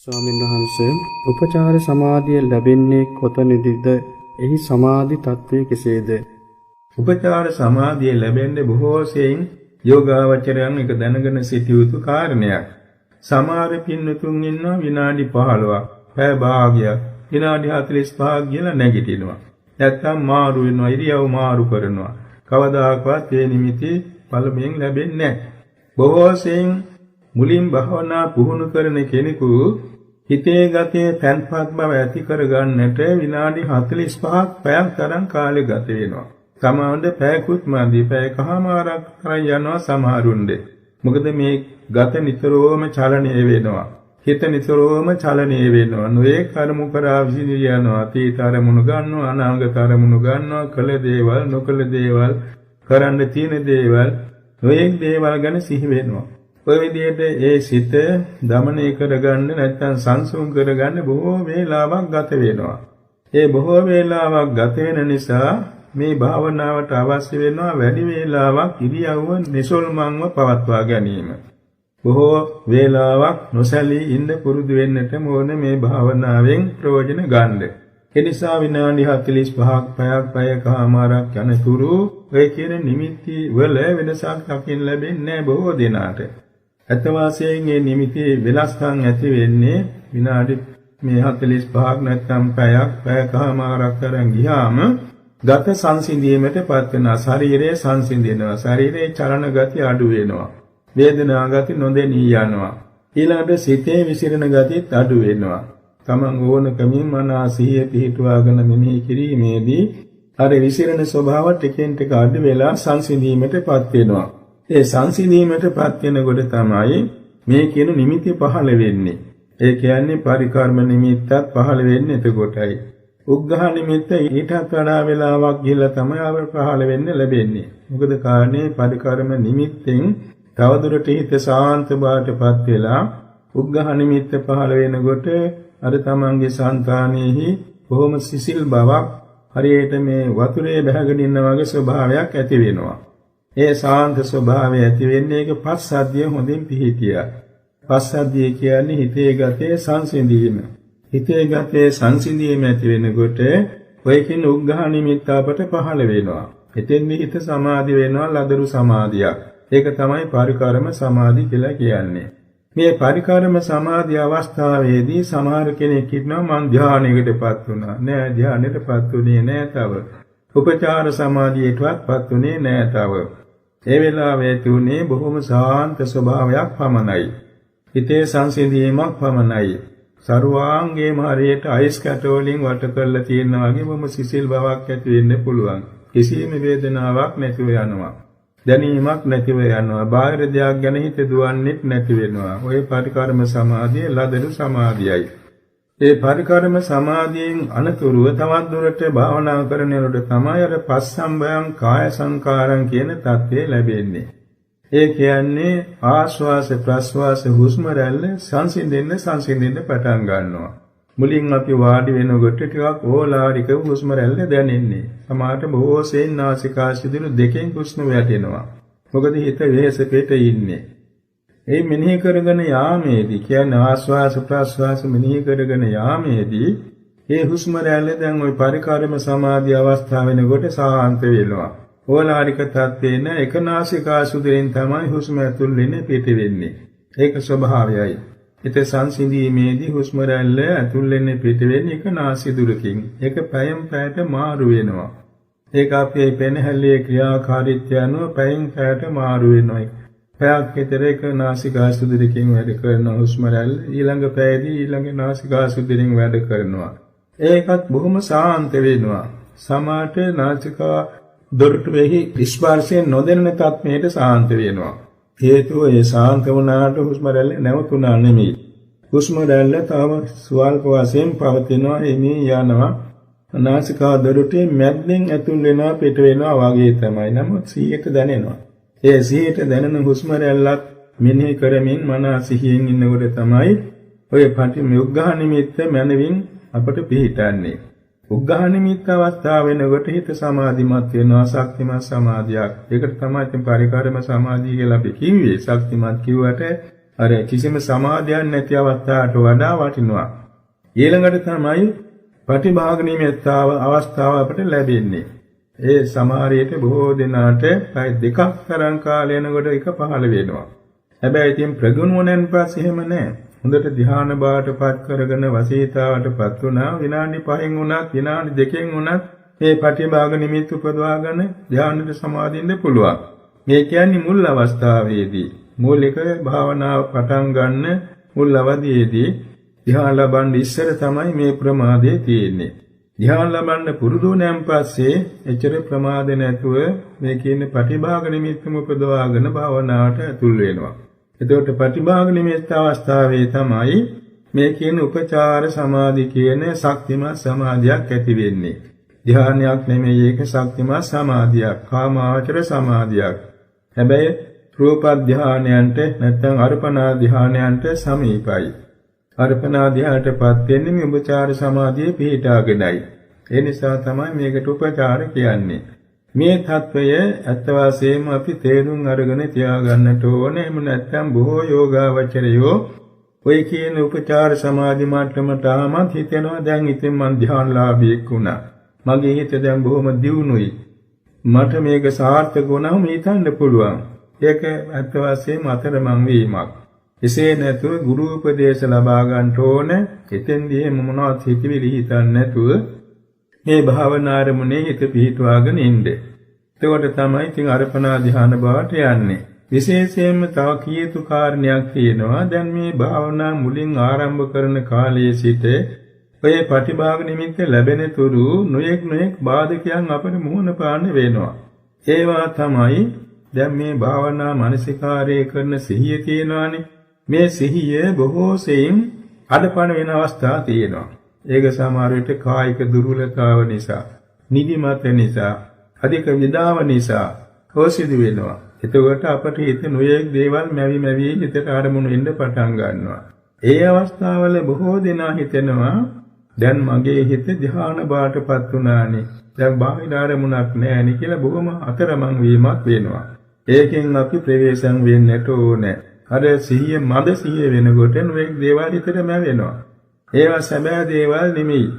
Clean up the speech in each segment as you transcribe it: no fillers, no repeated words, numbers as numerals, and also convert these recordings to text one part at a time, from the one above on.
ස්වාමීන් වහන්සේ උපචාර සමාධිය ලැබෙන්නේ කොතනදීද? එහි සමාධි තත්වය කෙසේද? උපචාර සමාධිය ලැබෙන්නේ බොහෝ සෙයින් යෝගාවචරයන් එක දැනගෙන සිටිය යුතු කාරණයක්. සමහර පින්නතුන් ඉන්නවා විනාඩි 15ක්, පැය භාගයක්, විනාඩි 45ක් කියලා නැගිටිනවා. නැත්තම් මාරු වෙනවා, ඉරියව් මාරු කරනවා. කවදාකවත් මේ නිමිති පළමුවෙන් ලැබෙන්නේ නැහැ. බොහෝ සෙයින් මුලින් භාවනා පුහුණු කරන කෙනෙකු හිතේ ගතේ තැන්පත් බව ඇති කරගන්නට විනාඩි 45ක් පැයක් තරම් කාලය ගත වෙනවා. සමහරවිට පැයකුත් මදි, පැයකමාරක් තරම් යනවා සමහරුන්ගේ. මොකද මේ ගත නිතරම චලනය වෙනවා. හිත නිතරම චලනය වෙනවා. නොයේ කර්ම කරා විසිරී යනවා. අතීත අරමුණු ගන්නවා, අනාගත අරමුණු ගන්නවා, කළ දේවල්, නොකළ දේවල්, කරන්න තියෙන දේවල්, නොයේ දේවල් ගැන සිහි වෙනවා. ඔය විදිහට ඒ සිත දමනය කරගන්න නැත්නම් සංසුන් කරගන්න බොහෝ වේලාවක් ගත වෙනවා. ඒ බොහෝ වේලාවක් ගත වෙන නිසා මේ භාවනාවට අවශ්‍ය වෙනවා වැඩි වේලාවක් ඉරියව්ව නිසල්මන්ව පවත්වා ගැනීම. බොහෝ වේලාවක් නොසැලී ඉන්න පුරුදු වෙන්නට ඕනේ මේ භාවනාවෙන් ප්‍රයෝජන ගන්න. ඒ නිසා විනාඩි 45ක් පැයකමාරක් යනතුරු ඔය කියන නිමිති වල වෙනසක් දකින්න ලැබෙන්නේ නැහැ බොහෝ දෙනාට. අත වාසයෙන් මේ නිමිති වෙනස්කම් ඇති වෙන්නේ විනාඩි මේ 45ක් නැත්නම් පැයකමාරක් කරන් ගියාම ගත සංසිඳීමටපත් වෙනවා. ශරීරයේ සංසිඳෙනවා. ශරීරයේ චලන ගති අඩු වෙනවා. වේදනා ගති නොදෙනී යනවා. ඊළඟට සිතේ විසිරෙන ගතිත් අඩු වෙනවා. තමන් ඕනකමින් මනසිය පිහිටුවාගෙන මෙනෙහි කිරීමේදී අර විසිරෙන ස්වභාව ටිකෙන් ටික අඩු වෙලා සංසිඳීමටපත් වෙනවා. ඒ සංසිඳීමටපත් වෙනකොට තමයි මේ කියන නිමිති පහළ වෙන්නේ. ඒ කියන්නේ පරිකර්ම නිමිත්තත් පහළ වෙන්නේ එතකොටයි. උග්ඝහ නිමිත්ත ඊටත් වඩා වෙලාවක් ගිහලා තමයි ආවර පහළ වෙන්න ලැබෙන්නේ. මොකද කාරණේ පරිකර්ම නිමිත්තෙන් තවදුරට හිත සාන්ත බවටපත් වෙලා උග්ඝහ නිමිත්ත පහළ වෙනකොට අර තමන්ගේ සංතානෙහි බොහොම සිසිල් බවක් හරියට මේ වතුරේ බහගෙන ඉන්න වගේ ස්වභාවයක් ඇති වෙනවා. ඒ සාන්ත ස්වභාවය ඇති වෙන්නේ ඒක පස්සද්ධිය හොඳින් පිහිටියා. පස්සද්ධිය කියන්නේ හිතේ ගතේ සංසිඳීම. හිතේ ගතේ සංසිඳීම ඇති වෙනකොට ඔයකින් උග්ඝහ නිමිත්ත අපට පහළ වෙනවා. එතෙන්දී හිත සමාධි වෙනවා, ලදරු සමාධියක්. ඒක තමයි පරිකර්ම සමාධි කියලා කියන්නේ. මේ පරිකර්ම සමාධි අවස්ථාවේදී සමහර කෙනෙක් ඉන්නවා මං ධානයකටපත් වුණා. නෑ ධානයටපත් උනේ නෑ තව. උපචාර සමාධියටවත් උනේ නෑ තව. ඒ වෙලාවේ තුනේ බොහොම සාන්ත ස්වභාවයක් පමණයි. හිතේ සංසිඳීමක් පමණයි. සර්වාංගේම හරියට අයිස් කැට වලින් වට කරලා තියෙනා වගේ බොහොම සිසිල් බවක් ඇති වෙන්න පුළුවන්. කිසිම වේදනාවක් නැතිව යනවා. දැනීමක් නැතිව යනවා. බාහිර දෙයක් ගැන හිත දුවන්නේත් නැති වෙනවා. ඔය පරිකර්ම සමාධිය ලදරු සමාධියයි. ඒ පරිකර්ම සමාධියෙන් අනතුරුව තවත් දුරට භාවනා කරනකොට තමයි අර පස්සම්බයං කාය සංකාරං කියන தත්ත්වය ලැබෙන්නේ. ඒ කියන්නේ ආශ්වාස ප්‍රශ්වාස හුස්ම රැල්ල සංසිඳෙන්න පටන් ගන්නවා. මුලින් අපි වාඩි වෙනකොට ටිකක් ඕලාරික හුස්ම රැල්ල දැනෙන්නේ. සමහරට බොහෝ සෙයින් නාසිකාසිදුරු දෙකෙන් හුස්ම වැටෙනවා. මොකද හිත වෙහෙසකට ඉන්නේ. ඒ මෙනෙහි කරගෙන යාමේදී කියන්නේ ආශ්වාස ප්‍රශ්වාස මෙනෙහි කරගෙන යාමේදී ඒ හුස්ම රැල්ල දැන් ওই පරිකර්ම සමාධි අවස්ථාව වෙනකොට සාන්ත වෙනවා. ඕලාරික තත්ත්වේන එක නාසිකාසුදුරෙන් තමයි හුස්ම ඇතුල් වෙන්නේ පිට වෙන්නේ. ඒක ස්වභාවයයි. හිත සංසිඳීමේදී හුස්ම රැල්ල ඇතුල් වෙන්නේ පිට වෙන්නේ එක නාසිදුරකින්. ඒක පැයෙන් පැයට මාරු වෙනවා. ඒක අපේ පෙනහැල්ලේ ක්‍රියාකාරීත්වය අනුව පැයෙන් පැයට මාරු වෙනවා. පැයක් විතර එක නාසිකාසුදුරකින් වැඩ කරන හුස්ම රැල්ල ඊළඟ පැයදී ඊළඟ නාසිකාසුදුරෙන් වැඩ කරනවා. ඒකත් බොහොම සාන්ත වෙනවා. සමාත නාසිකා දොරටුවේහි ස්පර්ශයෙන් නොදැනෙන තත්මයට සාන්ත වෙනවා. හේතුව ඒ සාන්ත වුණාට හුස්ම රැල්ල නැවතුණා නෙමෙයි. හුස්ම රැල්ල තව ස්වල්ප වශයෙන් පවතිනවා. එමේ යනවා. නාසිකා දොරටුවේ මැද්දෙන් ඇතුල් වෙනවා පිට වෙනවා වගේ තමයි. නමුත් 100ට දැනෙනවා. ඒ 100ට දැනෙන හුස්ම රැල්ලත් මෙනෙහි කරමින් මනස සිහියෙන් ඉන්නකොට තමයි ඔය උග්ඝහ නිමිත්ත මනවින් අපට පිහිටන්නේ. උග්ඝහ නිමිත්ත අවස්ථාව වෙනකොට හිත සමාධිමත් වෙනවා, ශක්තිමත් සමාධියක්. ඒකට තමයි ඉතින් පරිකර්ම සමාධිය කියලා අපි කිව්වේ. ශක්තිමත් කිව්වට අර කිසිම සමාධියක් නැති අවස්ථාවට වඩා වටිනවා. ඊළඟට තමයි ප්‍රතිභාග නිමිත්තාව අවස්ථාව අපට ලැබෙන්නේ. ඒ සමහරයට බොහෝ දෙනාට පැය දෙකක් තරම් කාලය යනකොට එක පහළ වෙනවා. හැබැයි ඉතින් ප්‍රගුණ වුණෙන් පස්සේ එහෙම නැහැ. හොඳට ධ්‍යාන බාටපත් කරගෙන වසීතාවටපත් වුණා. විනාඩි 5න් වුණත් විනාඩි 2කින් වුණත් මේ ප්‍රතිභාග නිමිත්ත උපදවාගෙන ධ්‍යානෙට සමාදින්න පුළුවන්. මේ කියන්නේ මුල් අවස්ථාවේදී මූලික භාවනාව පටන් ගන්න මුල් අවධියේදී ධ්‍යාන ලබන්න ඉස්සර තමයි මේ ප්‍රමාදය තියෙන්නේ. ධ්‍යාන ලබන්න පුරුදු වුණාන් පස්සේ එච්චර ප්‍රමාද නැතුව මේ කියන ප්‍රතිභාග නිමිත්තම උපදවාගෙන භාවනාවට ඇතුල් වෙනවා. එතකොට ප්‍රතිභාග නිමිත්ත අවස්ථාවේ තමයි මේ කියන උපචාර සමාධි කියන ශක්තිමත් සමාධියක් ඇති වෙන්නේ. ධ්‍යානයක් නෙමෙයි ඒක ශක්තිමත් සමාධියක්, කාමාවචර සමාධියක්. හැබැයි රූප ධ්‍යානයන්ට නැත්නම් අර්පණා ධ්‍යානයන්ට සමීපයි. අර්පණා ධ්‍යානයටපත් වෙන්නේ මේ උපචාර සමාධියේ පිහිටාගෙනයි. ඒ නිසා තමයි මේකට උපචාර කියන්නේ. මේ తත්වය ඇත්ත වශයෙන්ම අපි තේරුම් අරගෙන තියාගන්නට ඕනේ. එහෙම නැත්නම් බොහෝ යෝගාවචරයෝ ඔය කියන උපචාර සමාධි මට්ටමට ආමත් හිතෙනවා දැන් ඉතින් මං ධ්‍යානලාභියෙක් වුණා. මගේ හිත දැන් බොහොම දියුණුයි. මට මේක සාර්ථක වුණාම හිතන්න පුළුවන්. ඒක ඇත්ත වශයෙන්ම අතරමං වීමක්. එසේ නැතුව ගුරු උපදේශ ලබා ගන්න ඕනේ. එතෙන්දී මොනවත් හිතවිලි හිතන්නේ නැතුව මේ භාවනාරමුණේ හිත පිහිටුවාගෙන ඉන්න. එතකොට තමයි ඉතින් අර්පණා ධ්‍යාන බවට යන්නේ. විශේෂයෙන්ම තව කීයතු කාරණයක් තියෙනවා. දැන් මේ භාවනා මුලින් ආරම්භ කරන කාලයේ සිට ඔය ප්‍රතිභාග නිමිත්ත ලැබෙන තුරු නොයෙක් බාධකයන් අපට මුහුණ පාන්න වෙනවා. ඒවා තමයි දැන් මේ භාවනා මානසිකාරය කරන සිහිය තියෙනවානේ. මේ සිහිය බොහෝ සෙයින් අඩපණ වෙන අවස්ථා තියෙනවා. ඒක සමහර විට කායික දුර්වලතාව නිසා, නිදිමත නිසා, අධික විදාව නිසා හොසිදු වෙනවා. එතකොට අපට හිත නොයෙක් දේවල් මැවි හිතට අරමුණු එන්න පටන් ගන්නවා. ඒ අවස්ථාවල බොහෝ දෙනා හිතෙනවා දැන් මගේ හිත ධ්‍යාන බාටපත් වුණානේ. දැන් බාහිර අරමුණක් නැහැනේ කියලා බොහොම අතරමං වීමක් වෙනවා. ඒකෙන් අපි ප්‍රවේශම් වෙන්නට ඕනේ. අර සිහිය මද සිහිය වෙනකොට නොයෙක් දේවල් හිතට මැවෙනවා. ඒවා සැබෑ දේවල් නෙමෙයි.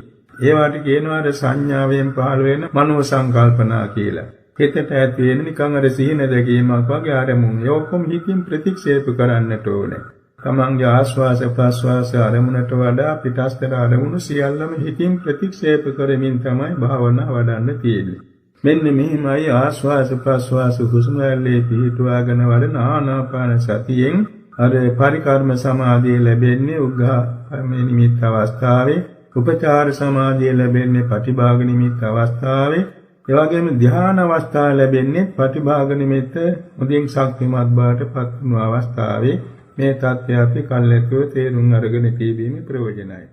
ඒවට කියනවා අර සංඥාවෙන් පහළ වෙන මනෝ සංකල්පනා කියලා. හිතට ඇති වෙන නිකන් අර සිහින දැකීමක් වගේ අරමුණු. ඒ ඔක්කොම හිතින් ප්‍රතික්ෂේප කරන්නට ඕනේ. තමන්ගේ ආස්වාස ප්‍රස්වාස අරමුණට වඩා පිටස්තර අරමුණු සියල්ලම හිතින් ප්‍රතික්ෂේප කරමින් තමයි භාවනා වඩන්න තියෙන්නේ. මෙන්න මෙහිමයි ආස්වාස ප්‍රස්වාස හුස්ම රැල්ලේ පිහිටුවාගෙන වඩන ආනාපාන සතියෙන් අර පරිකර්ම සමාධිය ලැබෙන්නේ උග්ඝා නිමිත්ත අවස්ථාවේ, උපචාර සමාධිය ලැබෙන්නේ ප්‍රතිභාග නිමිත්ත අවස්ථාවේ, ඒ වගේම ධ්‍යාන අවස්ථාව ලැබෙන්නේ ප්‍රතිභාග නිමිත්ත මුදින් ශක්තිමත් බවට පත් වූ අවස්ථාවේ. මේ தත්ත්වය අපි කල්ැතුව තේරුම් අරගෙන තිබීමේ ප්‍රයෝජනයි.